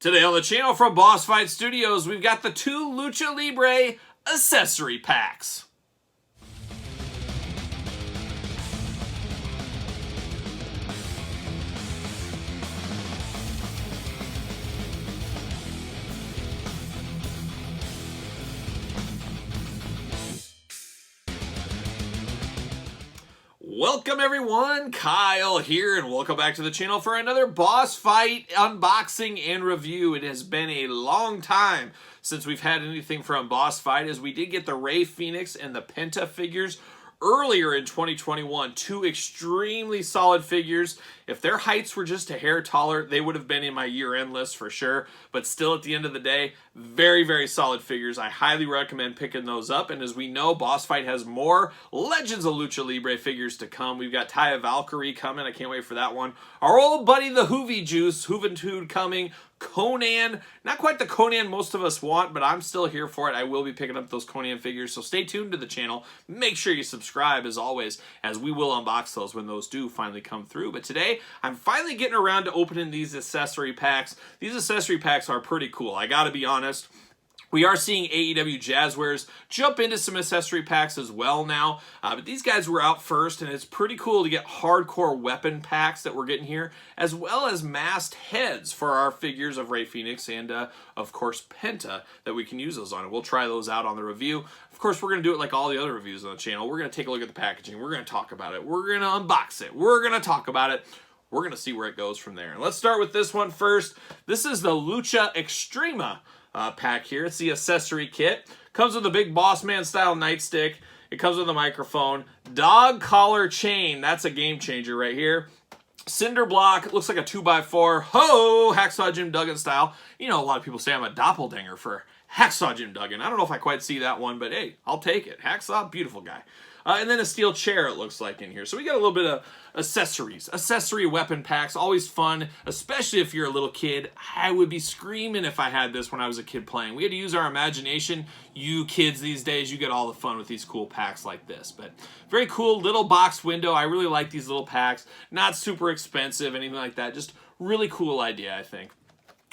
Today on the channel from Boss Fight Studios, we've got the two Lucha Libre accessory packs. Welcome everyone, Kyle here, and welcome back to the channel for another Boss Fight unboxing and review. It has been a long time since we've had anything from Boss Fight, as we did get the Fenix and the Penta figures earlier in 2021. Two extremely solid figures. If their heights were just a hair taller, they would have been in my year-end list for sure. But still, at the end of the day, very, very solid figures. I highly recommend picking those up. And as we know, Boss Fight has more Legends of Lucha Libre figures to come. We've got Taya Valkyrie coming. I can't wait for that one. Our old buddy, the Hoovy Juice, Juventud coming. Conan, not quite the Conan most of us want, but I'm still here for it. I will be picking up those Conan figures, so stay tuned to the channel. Make sure you subscribe, as always, as we will unbox those when those do finally come through. But today, I'm finally getting around to opening these accessory packs. These accessory packs are pretty cool, I gotta be honest. We are seeing AEW Jazzwares jump into some accessory packs as well now, but these guys were out first, and it's pretty cool to get hardcore weapon packs that we're getting here, as well as masked heads for our figures of Fenix and, of course, Penta that we can use those on. And we'll try those out on the review. Of course, we're going to do it like all the other reviews on the channel. We're going to take a look at the packaging. We're going to talk about it. We're going to unbox it. We're going to talk about it. We're going to see where it goes from there. And let's start with this one first. This is the Lucha Extrema pack here. It's the accessory kit. Comes with a big boss man style nightstick. It comes with a microphone. Dog collar chain. That's a game changer right here. Cinder Block. It looks like a 2x4. Ho! Hacksaw Jim Duggan style. You know, a lot of people say I'm a doppelganger for Hacksaw Jim Duggan. I don't know if I quite see that one, but hey, I'll take it. Hacksaw, beautiful guy. And then a steel chair, it looks like, in here. So we got a little bit of accessories. Accessory weapon packs, always fun, especially if you're a little kid. I would be screaming if I had this when I was a kid playing. We had to use our imagination. You kids these days, you get all the fun with these cool packs like this. But very cool little box window. I really like these little packs. Not super expensive, anything like that. Just really cool idea, I think.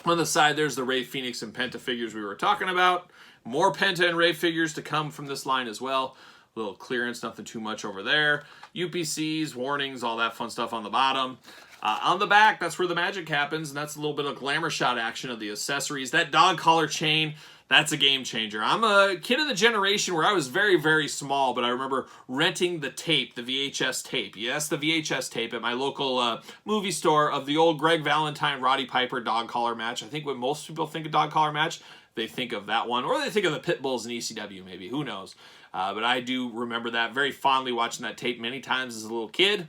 On the side, there's the Fenix and Penta figures we were talking about. More Penta and figures to come from this line as well. Little clearance, nothing too much over there. UPCs, warnings, all that fun stuff on the bottom. On the back, that's where the magic happens, and that's a little bit of glamour shot action of the accessories. That dog collar chain, that's a game changer. I'm a kid of the generation where I was very, very small, but I remember renting the tape, the VHS tape. Yes, the VHS tape at my local movie store of the old Greg Valentine, Roddy Piper dog collar match. I think when most people think of dog collar match, they think of that one, or they think of the Pit Bulls in ECW maybe, who knows. But I do remember that very fondly, watching that tape many times as a little kid.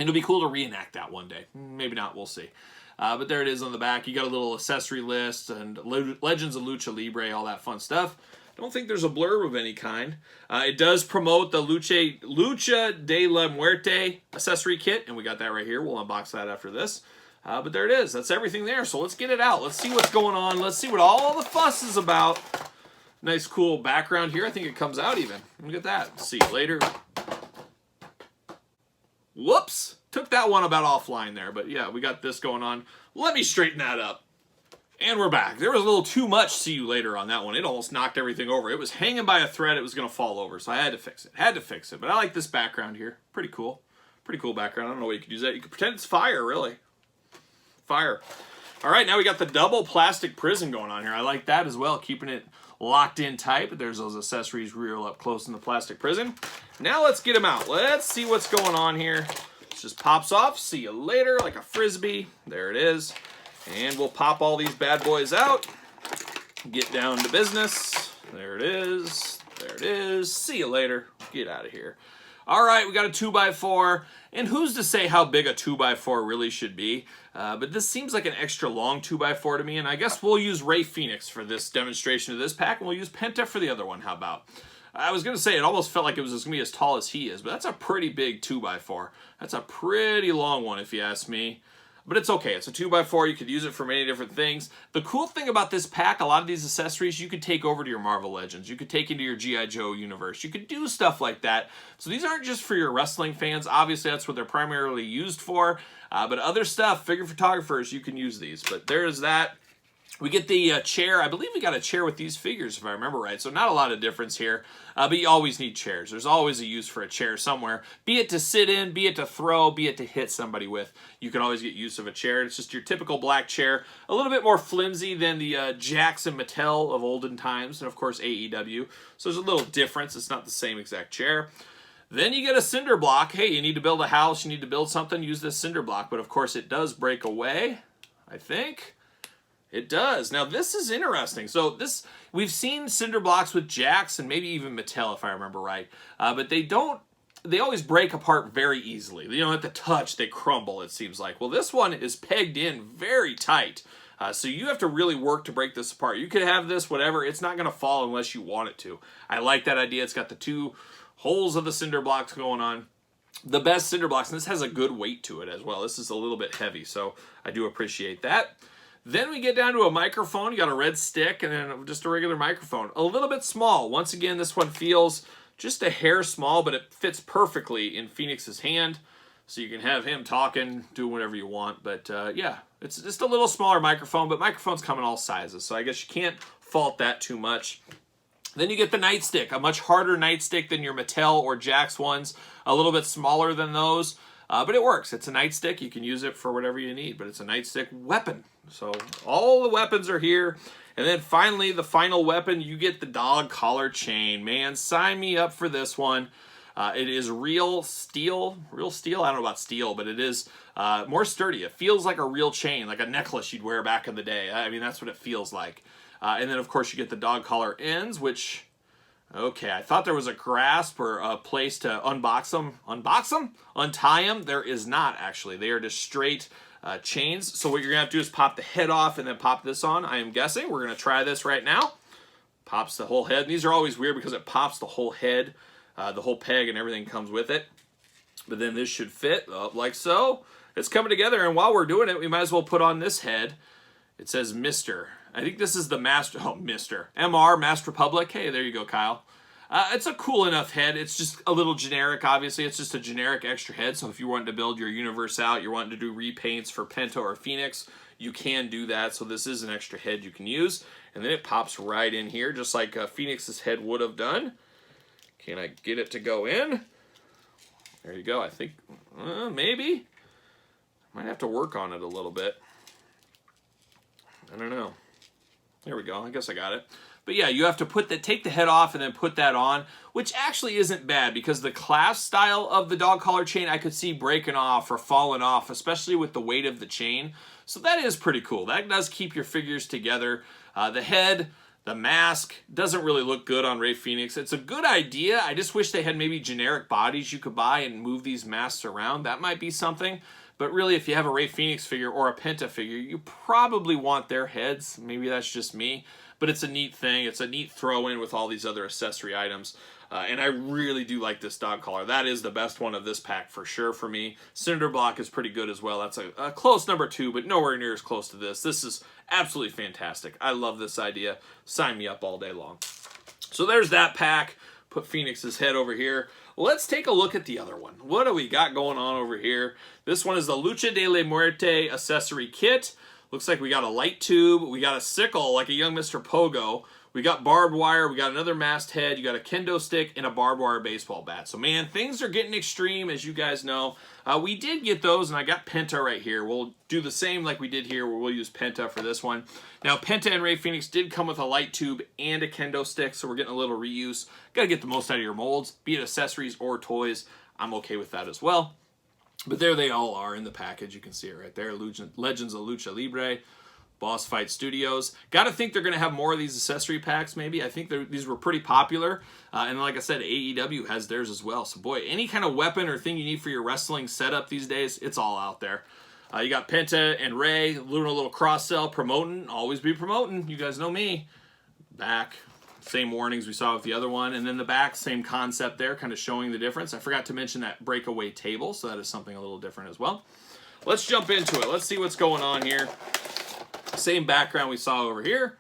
It'll be cool to reenact that one day. Maybe not, we'll see. But there it is on the back. You got a little accessory list and Legends of Lucha Libre, all that fun stuff. Don't think there's a blurb of any kind. It does promote the Lucha de la Muerte accessory kit, and we got that right here. We'll unbox that after this. But there it is. That's everything there. So let's get it out. Let's see what's going on. Let's see what all the fuss is about. Nice, cool background here. I think it comes out even. Look at that. See you later. Whoops. Took that one about offline there. But yeah, we got this going on. Let me straighten that up. And we're back. There was a little too much see you later on that one. It almost knocked everything over. It was hanging by a thread. It was going to fall over. So I had to fix it. Had to fix it. But I like this background here. Pretty cool. Pretty cool background. I don't know what you could use that. You could pretend it's fire, really. Fire. All right, now we got the double plastic prison going on here. I like that as well, keeping it locked in tight. But there's those accessories real up close in the plastic prison. Now let's get them out. Let's see what's going on here. It just pops off. See you later, like a frisbee. There it is. And we'll pop all these bad boys out. Get down to business. There it is. There it is. See you later. Get out of here. All right, we got a 2x4, and who's to say how big a 2x4 really should be? But this seems like an extra long 2x4 to me, and I guess we'll use Fenix for this demonstration of this pack, and we'll use Penta for the other one. How about? I was going to say it almost felt like it was going to be as tall as he is, but that's a pretty big 2x4. That's a pretty long one, if you ask me. But it's okay. It's a 2x4. You could use it for many different things. The cool thing about this pack, a lot of these accessories, you could take over to your Marvel Legends. You could take into your G.I. Joe universe. You could do stuff like that. So these aren't just for your wrestling fans. Obviously, that's what they're primarily used for. But other stuff, figure photographers, you can use these. But there's that. We get the chair. I believe we got a chair with these figures, if I remember right. So not a lot of difference here. But you always need chairs. There's always a use for a chair somewhere. Be it to sit in, be it to throw, be it to hit somebody with. You can always get use of a chair. It's just your typical black chair. A little bit more flimsy than the Jackson Mattel of olden times. And, of course, AEW. So there's a little difference. It's not the same exact chair. Then you get a cinder block. Hey, you need to build a house. You need to build something. Use this cinder block. But, of course, it does break away, I think. It does. Now, this is interesting. So this, we've seen cinder blocks with Jax and maybe even Mattel, if I remember right. But they always break apart very easily. You know, at the touch, they crumble, it seems like. Well, this one is pegged in very tight. So you have to really work to break this apart. You could have this, whatever. It's not going to fall unless you want it to. I like that idea. It's got the two holes of the cinder blocks going on. The best cinder blocks, and this has a good weight to it as well. This is a little bit heavy, so I do appreciate that. Then we get down to a microphone. You got a red stick and then just a regular microphone. A little bit small. Once again, this one feels just a hair small, but it fits perfectly in Fenix's hand. So you can have him talking, doing whatever you want. But yeah, it's just a little smaller microphone, but microphones come in all sizes. So I guess you can't fault that too much. Then you get the nightstick, a much harder nightstick than your Mattel or Jax ones. A little bit smaller than those. But it works. It's a nightstick. You can use it for whatever you need, but it's a nightstick weapon. So all the weapons are here. And then finally, the final weapon, you get the dog collar chain. Man, sign me up for this one. It is real steel. Real steel? I don't know about steel, but it is more sturdy. It feels like a real chain, like a necklace you'd wear back in the day. I mean, that's what it feels like. And then, of course, you get the dog collar ends, which... Okay, I thought there was a grasp or a place to unbox them. Unbox them? Untie them? There is not, actually. They are just straight chains. So what you're going to have to do is pop the head off and then pop this on, I am guessing. We're going to try this right now. Pops the whole head. And these are always weird because it pops the whole head, the whole peg, and everything comes with it. But then this should fit like so. It's coming together, and while we're doing it, we might as well put on this head. It says Mr. I think this is the Master... Oh, Mr. MR, Master Republic. Hey, there you go, Kyle. It's a cool enough head. It's just a little generic, obviously. It's just a generic extra head. So if you want to build your universe out, you're wanting to do repaints for Penta or Fenix, you can do that. So this is an extra head you can use. And then it pops right in here, just like Fenix's head would have done. Can I get it to go in? There you go. I think maybe. Might have to work on it a little bit. I don't know. There we go. I guess I got it. But yeah, you have to take the head off and then put that on, which actually isn't bad because the clasp style of the dog collar chain I could see breaking off or falling off, especially with the weight of the chain. So that is pretty cool. That does keep your figures together. The head, the mask, doesn't really look good on Rey Fenix. It's a good idea. I just wish they had maybe generic bodies you could buy and move these masks around. That might be something. But really, if you have a Rey Fenix figure or a Penta figure, you probably want their heads. Maybe that's just me. But it's a neat thing. It's a neat throw-in with all these other accessory items. And I really do like this dog collar. That is the best one of this pack for sure for me. Cinder Block is pretty good as well. That's a close number 2, but nowhere near as close to this. This is absolutely fantastic. I love this idea. Sign me up all day long. So there's that pack. Put Fenix's head over here. Let's take a look at the other one. What do we got going on over here? This one is the Lucha de la Muerte accessory kit. Looks like we got a light tube. We got a sickle like a young Mr. Pogo. We got barbed wire. We got another masked head. You got a kendo stick and a barbed wire baseball bat. So, man, things are getting extreme, as you guys know. We did get those, and I got Penta right here. We'll do the same like we did here, where we'll use Penta for this one. Now, Penta and Rey Fenix did come with a light tube and a kendo stick, so we're getting a little reuse. Got to get the most out of your molds, be it accessories or toys. I'm okay with that as well. But there they all are in the package. You can see it right there. Legends of Lucha Libre. Boss Fight Studios. Got to think they're going to have more of these accessory packs, maybe. I think these were pretty popular. And like I said, AEW has theirs as well. So, boy, any kind of weapon or thing you need for your wrestling setup these days, it's all out there. You got Penta and Rey doing a little cross-sell, promoting. Always be promoting. You guys know me. Back. Same warnings we saw with the other one. And then the back, same concept there, kind of showing the difference. I forgot to mention that breakaway table, so that is something a little different as well. Let's jump into it. Let's see what's going on here. Same background we saw over here.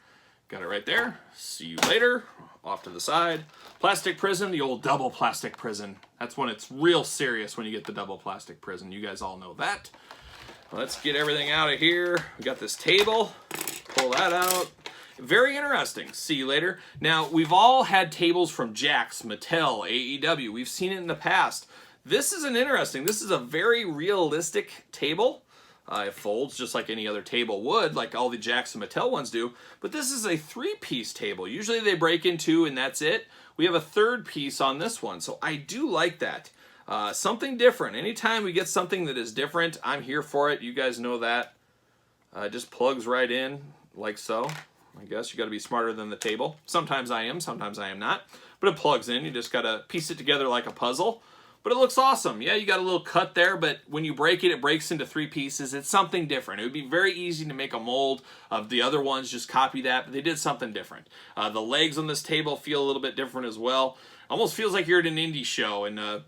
Got it right there. See you later. Off to the side. Plastic prison, the old double plastic prison. That's when it's real serious when you get the double plastic prison. You guys all know that. Let's get everything out of here. We got this table. pull that out. Very interesting. See you later. Now, we've all had tables from Jakks, Mattel, AEW. We've seen it in the past. This is this is a very realistic table. It folds just like any other table would, like all the Jakks and Mattel ones do. But this is a 3-piece table. Usually they break in 2 and that's it. We have a 3rd piece on this one, so I do like that. Something different. Anytime we get something that is different, I'm here for it. You guys know that. It just plugs right in like so. I guess you got to be smarter than the table. Sometimes I am, sometimes I am not. But it plugs in. You just got to piece it together like a puzzle. But it looks awesome. Yeah, you got a little cut there, but when you break it, it breaks into 3 pieces. It's something different. It would be very easy to make a mold of the other ones, just copy that, but they did something different. The legs on this table feel a little bit different as well. Almost feels like you're at an indie show, and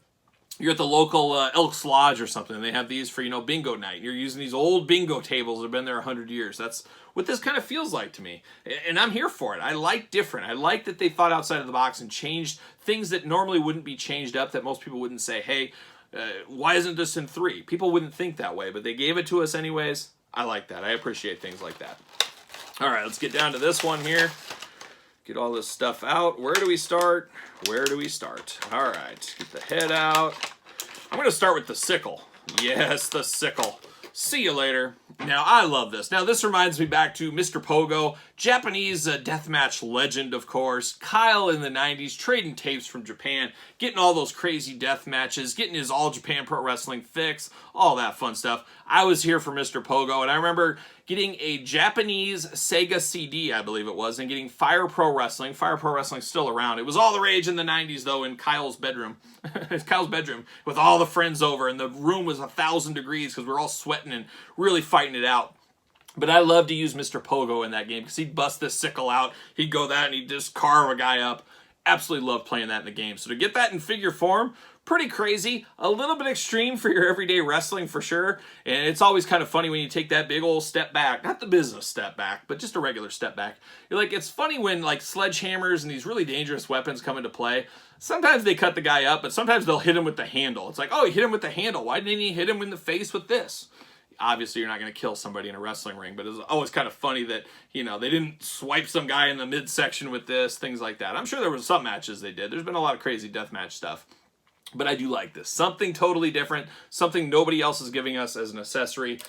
you're at the local Elks Lodge or something. They have these for, bingo night. You're using these old bingo tables that have been there 100 years. That's what this kind of feels like to me. And I'm here for it. I like different. I like that they thought outside of the box and changed things that normally wouldn't be changed up, that most people wouldn't say, hey, why isn't this in 3? People wouldn't think that way, but they gave it to us anyways. I like that. I appreciate things like that. All right, let's get down to this one here. Get all this stuff out. Where do we start? Where do we start? All right, get the head out. I'm going to start with the sickle. Yes, the sickle. See you later. Now, I love this. Now, this reminds me back to Mr. Pogo, Japanese deathmatch legend, of course. Kyle in the 90s, trading tapes from Japan, getting all those crazy death matches, getting his All Japan Pro Wrestling fix, all that fun stuff. I was here for Mr. Pogo, and I remember getting a Japanese Sega CD, I believe it was, and getting Fire Pro Wrestling. Fire Pro Wrestling's still around. It was all the rage in the 90s, though, in Kyle's bedroom. Kyle's bedroom, with all the friends over, and the room was 1,000 degrees because we were all sweating and really fighting it out. But I love to use Mr. Pogo in that game because he'd bust this sickle out, he'd go that, and he'd just carve a guy up. Absolutely love playing that in the game. So to get that in figure form, pretty crazy. A little bit extreme for your everyday wrestling for sure. And it's always kind of funny when you take that big old step back. Not the business step back, but just a regular step back. You're like, it's funny when like sledgehammers and these really dangerous weapons come into play. Sometimes they cut the guy up, but sometimes they'll hit him with the handle. It's like, oh, he hit him with the handle. Why didn't he hit him in the face with this? Obviously, you're not going to kill somebody in a wrestling ring, but it's always kind of funny that, they didn't swipe some guy in the midsection with this, things like that. I'm sure there were some matches they did. There's been a lot of crazy deathmatch stuff. But I do like this. Something totally different, something nobody else is giving us as an accessory.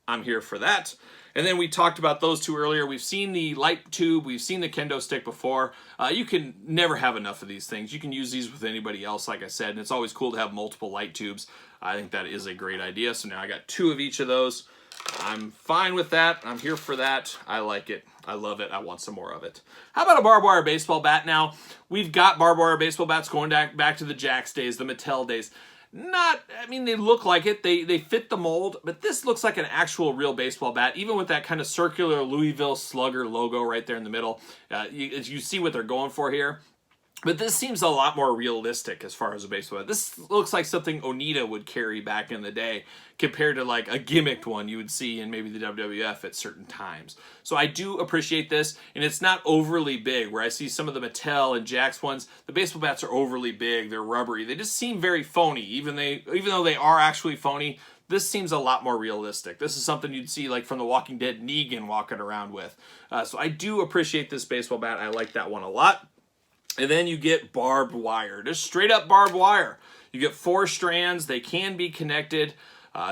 I'm here for that. And then we talked about those two earlier. We've seen the light tube. We've seen the kendo stick before. You can never have enough of these things. You can use these with anybody else, like I said, and it's always cool to have multiple light tubes. I think that is a great idea. So now I got 2 of each of those. I'm fine with that. I'm here for that. I like it. I love it. I want some more of it. How about a barbed wire baseball bat now? We've got barbed wire baseball bats going back to the Jakks days, the Mattel days. They look like it. They fit the mold, but this looks like an actual real baseball bat, even with that kind of circular Louisville Slugger logo right there in the middle. You see what they're going for here. But this seems a lot more realistic as far as a baseball bat. This looks like something Onita would carry back in the day compared to like a gimmicked one you would see in maybe the WWF at certain times. So I do appreciate this, and it's not overly big, where I see some of the Mattel and Jakks ones, the baseball bats are overly big, they're rubbery, they just seem very phony, even though they are actually phony. This seems a lot more realistic. This is something you'd see like from The Walking Dead Negan walking around with. So I do appreciate this baseball bat. I like that one a lot. And then you get barbed wire, just straight up barbed wire. You get 4 strands. They can be connected.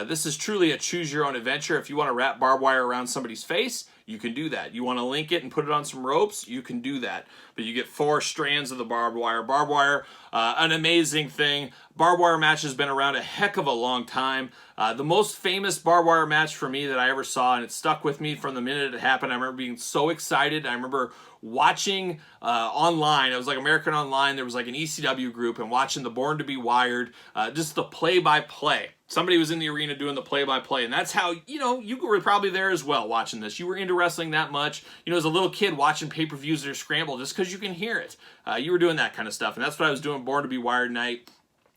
This is truly a choose your own adventure. If you want to wrap barbed wire around somebody's face, you can do that. You want to link it and put it on some ropes, you can do that. But you get 4 strands of the barbed wire. Barbed wire, an amazing thing. Barbed wire match has been around a heck of a long time. The most famous barbed wire match for me that I ever saw, and it stuck with me from the minute it happened. I remember being so excited. I remember watching online. It was like American Online. There was like an ECW group, and watching the Born to Be Wired, just the play-by-play. Somebody was in the arena doing the play-by-play, and that's how, you were probably there as well watching this. You were into wrestling that much. As a little kid watching pay-per-views that are scrambled just because you can hear it. You were doing that kind of stuff, and that's what I was doing Born to Be Wired night.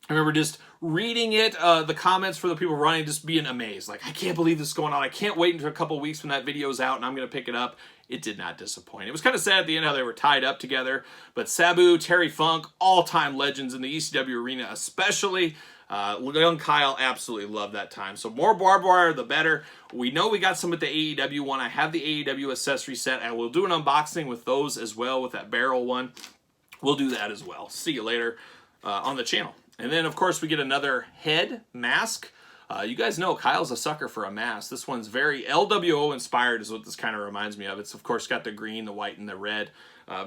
I remember just reading it, the comments for the people running, just being amazed. Like, I can't believe this is going on. I can't wait until a couple weeks when that video's out and I'm going to pick it up. It did not disappoint. It was kind of sad at the end how they were tied up together. But Sabu, Terry Funk, all-time legends in the ECW arena especially. Young Kyle absolutely loved that time. So more barbed wire, the better. We know we got some with the AEW one. I have the AEW accessory set. I will do an unboxing with those as well, with that barrel one. We'll do that as well. See you later on the channel. And then, of course, we get another head mask. You guys know Kyle's a sucker for a mask. This one's very LWO inspired is what this kind of reminds me of. It's, of course, got the green, the white, and the red.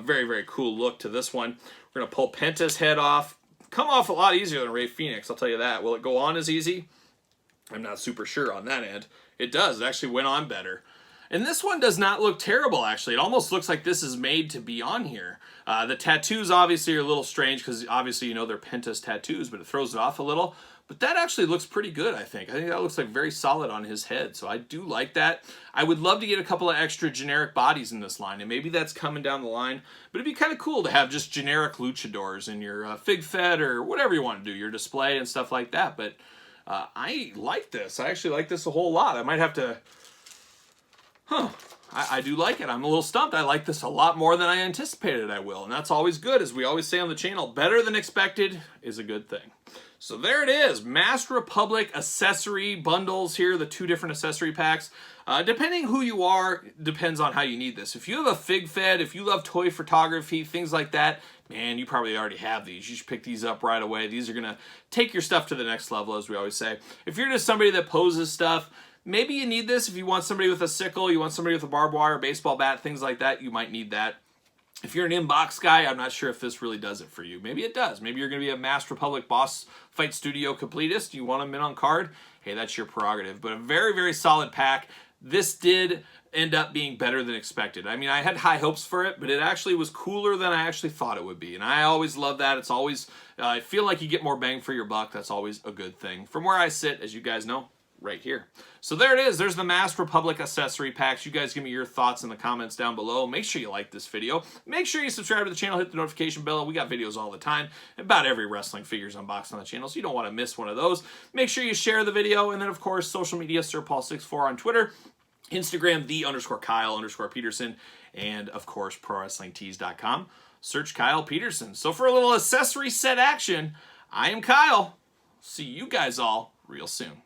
Very, very cool look to this one. We're going to pull Penta's head off. Come off a lot easier than Ray Fenix, I'll tell you that. Will it go on as easy? I'm not super sure on that end. It does. It actually went on better. And this one does not look terrible, actually. It almost looks like this is made to be on here. The tattoos obviously are a little strange because obviously you know they're Penta's tattoos, but it throws it off a little. But that actually looks pretty good, I think. I think that looks like very solid on his head, so I do like that. I would love to get a couple of extra generic bodies in this line, and maybe that's coming down the line. But it'd be kind of cool to have just generic luchadors in your Fig Fed or whatever you want to do, your display and stuff like that. But I like this. I actually like this a whole lot. I might have to... I do like it. I'm a little stumped. I like this a lot more than I anticipated I will. And that's always good. As we always say on the channel, better than expected is a good thing. So there it is. Masked Republic accessory bundles here. The 2 different accessory packs. Depending who you are, depends on how you need this. If you have a Fig Fed, if you love toy photography, things like that, man, you probably already have these. You should pick these up right away. These are going to take your stuff to the next level, as we always say. If you're just somebody that poses stuff, maybe you need this. If you want somebody with a sickle, you want somebody with a barbed wire, baseball bat, things like that, you might need that. If you're an inbox guy, I'm not sure if this really does it for you. Maybe it does. Maybe you're going to be a Masked Republic Boss Fight Studio completist. You want them in on card. Hey, that's your prerogative. But a very, very solid pack. This did end up being better than expected. I mean, I had high hopes for it, but it actually was cooler than I actually thought it would be. And I always love that. It's always, I feel like you get more bang for your buck. That's always a good thing. From where I sit, as you guys know, right here. So there it is. There's the Masked Republic accessory packs. You guys give me your thoughts in the comments down below. Make sure you like this video. Make sure you subscribe to the channel. Hit the notification bell. We got videos all the time about every wrestling figures unboxed on the channel, so you don't want to miss one of those. Make sure you share the video. And then, of course, social media, SirPaul64 on Twitter. Instagram, _Kyle_Peterson. And, of course, ProWrestlingTees.com. Search Kyle Peterson. So for a little accessory set action, I am Kyle. See you guys all real soon.